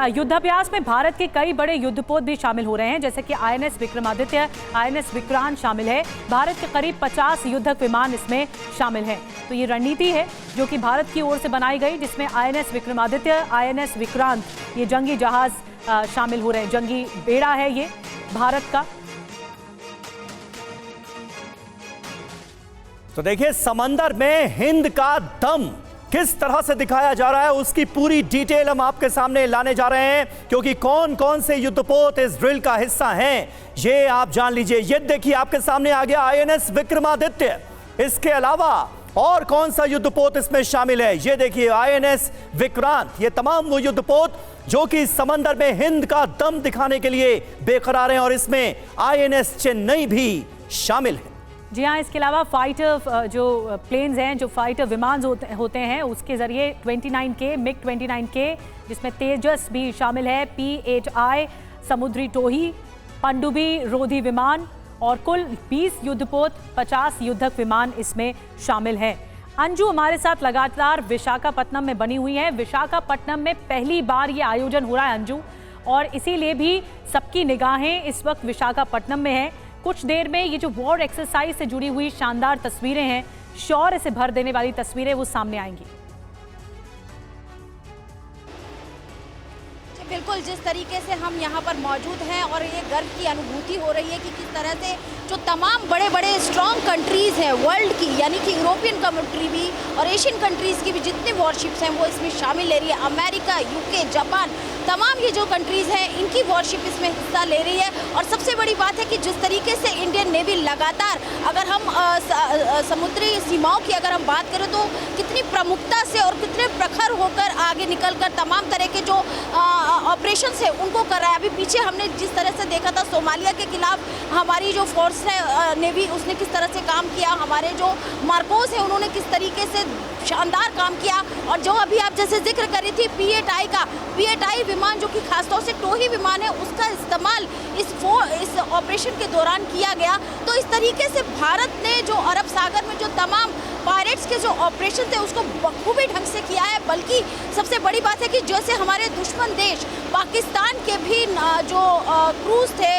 युद्धाभ्यास में भारत के कई बड़े युद्धपोत भी शामिल हो रहे हैं, जैसे कि आईएनएस विक्रमादित्य, आईएनएस विक्रांत शामिल है। भारत के करीब 50 युद्धक विमान इसमें शामिल हैं। तो ये रणनीति है जो कि भारत की ओर से बनाई गई, जिसमें आईएनएस विक्रमादित्य, आईएनएस विक्रांत, ये जंगी जहाज शामिल हो रहे हैं। जंगी बेड़ा है ये भारत का। तो देखिए, समंदर में हिंद का दम किस तरह से दिखाया जा रहा है, उसकी पूरी डिटेल हम आपके सामने लाने जा रहे हैं, क्योंकि कौन कौन से युद्धपोत इस ड्रिल का हिस्सा हैं ये आप जान लीजिए। ये देखिए, आपके सामने आ गया आईएनएस विक्रमादित्य। इसके अलावा और कौन सा युद्धपोत इसमें शामिल है, ये देखिए आईएनएस विक्रांत। ये तमाम वो युद्धपोत जो कि समंदर में हिंद का दम दिखाने के लिए बेकरार हैं, और इसमें आईएनएस चेन्नई भी शामिल है। जी हाँ, इसके अलावा फाइटर जो प्लेन्स हैं, जो फाइटर विमान होते हैं, उसके जरिए 29K मिग 29K, जिसमें तेजस भी शामिल है, P-8I समुद्री टोही, पनडुब्बी रोधी विमान और कुल 20 युद्धपोत, 50 युद्धक विमान इसमें शामिल हैं। अंजू हमारे साथ लगातार विशाखापट्टनम में बनी हुई है। विशाखापट्टनम में पहली बार ये आयोजन हो रहा है अंजू, और इसीलिए भी सबकी निगाहें इस वक्त विशाखापट्टनम में हैं। कुछ देर में ये जो वॉर एक्सरसाइज से जुड़ी हुई शानदार तस्वीरें हैं, शौर्य से भर देने वाली तस्वीरें, वो सामने आएंगी। बिल्कुल, जिस तरीके से हम यहाँ पर मौजूद हैं और ये गर्व की अनुभूति हो रही है कि किस तरह से जो तमाम बड़े बड़े स्ट्रॉन्ग कंट्रीज़ हैं वर्ल्ड की, यानी कि यूरोपियन कंट्री भी और एशियन कंट्रीज़ की भी जितने वॉरशिप्स हैं वो इसमें शामिल ले रही है। अमेरिका, यूके, जापान, तमाम ये जो कंट्रीज़ हैं इनकी वॉरशिप इसमें हिस्सा ले रही है। और सबसे बड़ी बात है कि जिस तरीके से इंडियन नेवी लगातार, अगर हम समुद्री सीमाओं की अगर हम बात करें तो कितनी प्रमुखता से और कितने प्रखर होकर आगे निकलकर तमाम तरह के जो ऑपरेशन है उनको कर रहा है। अभी पीछे हमने जिस तरह से देखा था सोमालिया के खिलाफ हमारी जो फोर्स है नेवी, उसने किस तरह से काम किया, हमारे जो मार्कोस है उन्होंने किस तरीके से शानदार काम किया। और जो अभी आप जैसे जिक्र कर रही थी P-8I का, P-8I विमान जो कि खासतौर से टोही विमान है, उसका इस्तेमाल इस ऑपरेशन के दौरान किया गया। तो इस तरीके से भारत ने जो अरब सागर में जो तमाम पायरेट्स के जो ऑपरेशन थे उसको बखूबी ढंग से किया है। बल्कि सबसे बड़ी बात है कि जैसे हमारे दुश्मन देश पाकिस्तान के भी जो क्रूज थे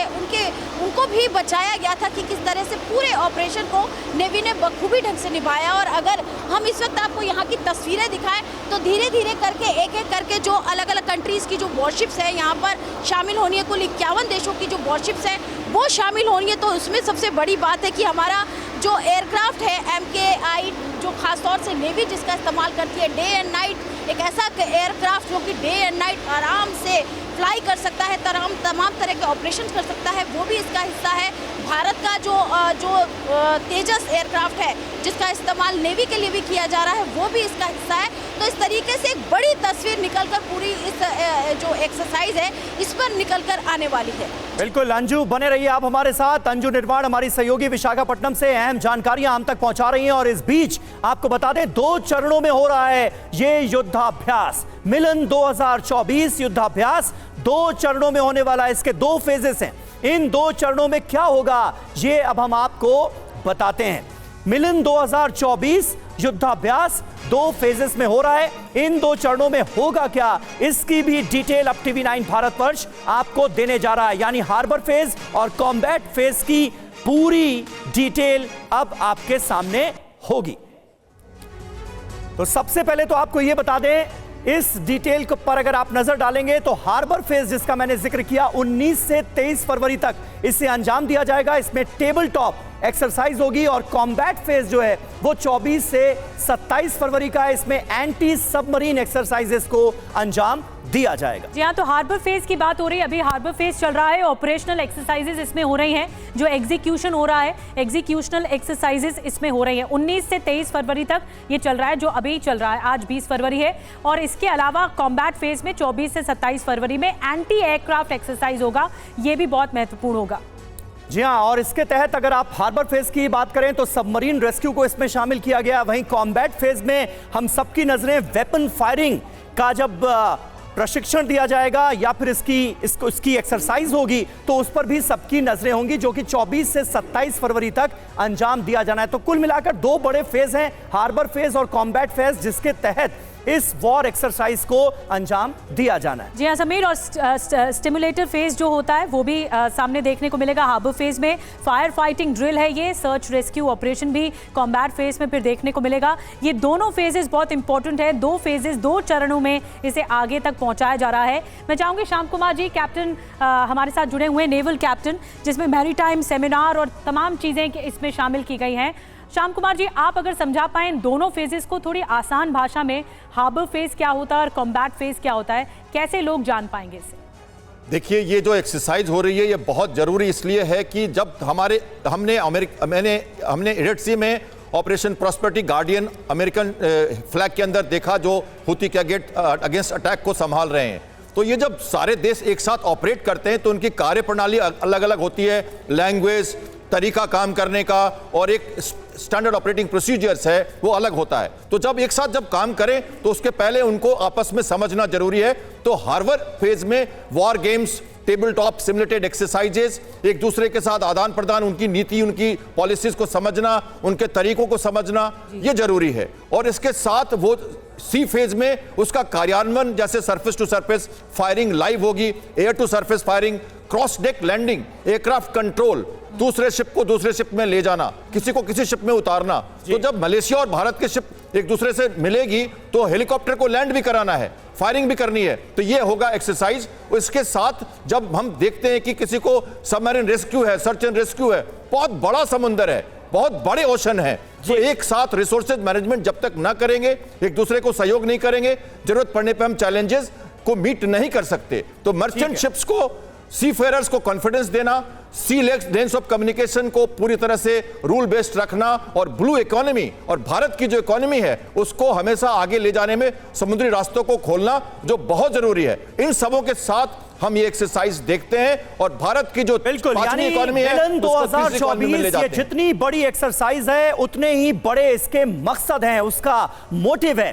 उनको भी बचाया गया था कि किस तरह से पूरे ऑपरेशन को नेवी ने बखूबी ढंग से निभाया। और अगर हम इस वक्त आपको यहाँ की तस्वीरें दिखाएं तो धीरे धीरे करके एक एक करके जो अलग अलग कंट्रीज़ की जो वॉरशिप्स हैं यहाँ पर शामिल होनी है। कुल 51 देशों की जो वॉरशिप्स हैं वो शामिल होनी है। तो उसमें सबसे बड़ी बात है कि हमारा जो एयरक्राफ्ट है MKI, जो खासतौर से नेवी जिसका इस्तेमाल करती है, डे एंड नाइट, एक ऐसा एयरक्राफ्ट जो कि डे एंड नाइट आराम से फ्लाई कर सकता है, तमाम तरह के ऑपरेशन कर सकता है, वो भी इसका हिस्सा है। भारत का जो तेजस एयरक्राफ्ट है जिसका इस्तेमाल नेवी के लिए भी किया जा रहा है, वो भी इसका हिस्सा है। तो इस तरीके से एक बड़ी तस्वीर निकलकर पूरी इस जो एक्सरसाइज है इस पर निकलकर आने वाली है। बिल्कुल अंजू, बने रहिए आप हमारे साथ। अंजू निर्वाण हमारी सहयोगी विशाखापट्टनम से अहम जानकारियां हम तक पहुंचा रही हैं। और इस बीच आपको बता दें, 2 चरणों में हो रहा है ये युद्धाभ्यास। मिलन 2024 युद्धाभ्यास 2 चरणों में होने वाला है। इसके 2 फेजेस हैं। इन 2 चरणों में क्या होगा ये अब हम आपको बताते हैं। मिलन 2024 युद्धाभ्यास 2 फेजेस में हो रहा है। इन 2 चरणों में होगा क्या, इसकी भी डिटेल अब TV9 भारतवर्ष आपको देने जा रहा है। यानी हार्बर फेज और कॉम्बैट फेज की पूरी डिटेल अब आपके सामने होगी। तो सबसे पहले तो आपको यह बता दें, इस डिटेल पर अगर आप नजर डालेंगे तो हार्बर फेज जिसका मैंने जिक्र किया 19 से 23 फरवरी तक इसे अंजाम दिया जाएगा। इसमें टेबल टॉप एक्सरसाइज होगी। और कॉम्बैट फेज जो है वो 24 से 27 फरवरी का है। इसमें एंटी सबमरीन एक्सरसाइजेस को अंजाम दिया जाएगा। जी हाँ, तो हार्बर फेज की बात हो रही है। अभी हार्बर फेज चल रहा है, ऑपरेशनल एक्सरसाइजेस इसमें हो रही हैं। जो एग्जीक्यूशन हो रहा है, एग्जीक्यूशनल एक्सरसाइजेस इसमें हो रही हैं। 19 से 23 फरवरी तक ये चल रहा है, जो अभी चल रहा है। आज 20 फरवरी है। और इसके अलावा कॉम्बैट फेज में 24 से 27 फरवरी में एंटी एयरक्राफ्ट एक्सरसाइज होगा। ये भी बहुत महत्वपूर्ण होगा। जी हाँ, और इसके तहत अगर आप हार्बर फेज की बात करें तो सबमरीन रेस्क्यू को इसमें शामिल किया गया। वहीं कॉम्बैट फेज में हम सबकी नजरें वेपन फायरिंग का जब प्रशिक्षण दिया जाएगा या फिर इसकी एक्सरसाइज होगी तो उस पर भी सबकी नजरें होंगी, जो कि 24 से 27 फरवरी तक अंजाम दिया जाना है। तो कुल मिलाकर 2 बड़े फेज हैं, हार्बर फेज और कॉम्बैट फेज, जिसके तहत इस वॉर एक्सरसाइज को अंजाम दिया जाना है। जी हाँ समीर, और स्टिमुलेटर फेज जो होता है वो भी सामने देखने को मिलेगा। हार्बर फेज में फायर फाइटिंग ड्रिल है, ये सर्च रेस्क्यू ऑपरेशन भी कॉम्बैट फेज में फिर देखने को मिलेगा। ये दोनों फेजेस बहुत इंपॉर्टेंट है, 2 फेजेस 2 चरणों में इसे आगे तक पहुंचाया जा रहा है। मैं चाहूंगी श्याम कुमार जी, कैप्टन हमारे साथ जुड़े हुए, नेवल कैप्टन, जिसमें मैरीटाइम सेमिनार और तमाम चीजें इसमें शामिल की गई हैं। श्याम कुमार जी, आप अगर समझा पाएं इन दोनों फेजेस को थोड़ी आसान भाषा में, हार्बर फेज क्या होता है और कॉम्बैट फेज क्या होता है, कैसे लोग जान पाएंगे इसे? देखिए, ये जो एक्सरसाइज हो रही है ये बहुत जरूरी इसलिए है कि जब हमने रेड सी में operation prosperity guardian American flag के अंदर देखा, जो हुती के अगेंस्ट अटैक को संभाल रहे हैं, तो ये जब सारे देश एक साथ ऑपरेट करते हैं तो उनकी कार्यप्रणाली अलग अलग होती है, लैंग्वेज, तरीका काम करने का और एक स्टैंडर्ड ऑपरेटिंग प्रोसीजर्स है वो अलग होता है। तो जब एक साथ जब काम करें तो उसके पहले उनको आपस में समझना जरूरी है। तो हार्बर फेज में war games, table top simulated exercises, एक दूसरे के साथ आदान प्रदान, उनकी नीति, उनकी पॉलिसीज को समझना, उनके तरीकों को समझना, ये जरूरी है। और इसके साथ वो सी फेज में उसका कार्यान्वयन, जैसे surface to surface firing live होगी, air to surface firing, cross deck landing, aircraft control, दूसरे शिप को दूसरे शिप में ले जाना, किसी को किसी शिप में उतारना। तो जब मलेशिया और भारत के शिप एक दूसरे से मिलेगी तो हेलीकॉप्टर को लैंड भी कराना है, फायरिंग भी करनी है, तो ये होगा एक्सरसाइज। इसके साथ जब हम देखते हैं कि किसी को सबमरीन रेस्क्यू है, सर्च एंड रेस्क्यू है, बहुत बड़ा समुंदर है, बहुत बड़े ओशन है, तो एक साथ रिसोर्सेज मैनेजमेंट जब तक ना करेंगे, एक दूसरे को सहयोग नहीं करेंगे, जरूरत पड़ने पर हम चैलेंजेस को मीट नहीं कर सकते। तो मर्चेंट शिप्स को, सी फेयरर्स को कॉन्फिडेंस देना, सी लेन्स ऑफ कम्युनिकेशन को पूरी तरह से रूल बेस्ड रखना, और ब्लू इकोनॉमी और भारत की जो इकोनॉमी है उसको हमेशा आगे ले जाने में समुद्री रास्तों को खोलना जो बहुत जरूरी है। इन सबों के साथ हम ये एक्सरसाइज देखते हैं और भारत की जो यानी इकोनॉमी है 2024 ये जितनी बड़ी एक्सरसाइज है उतने ही बड़े इसके मकसद हैं, उसका मोटिव है।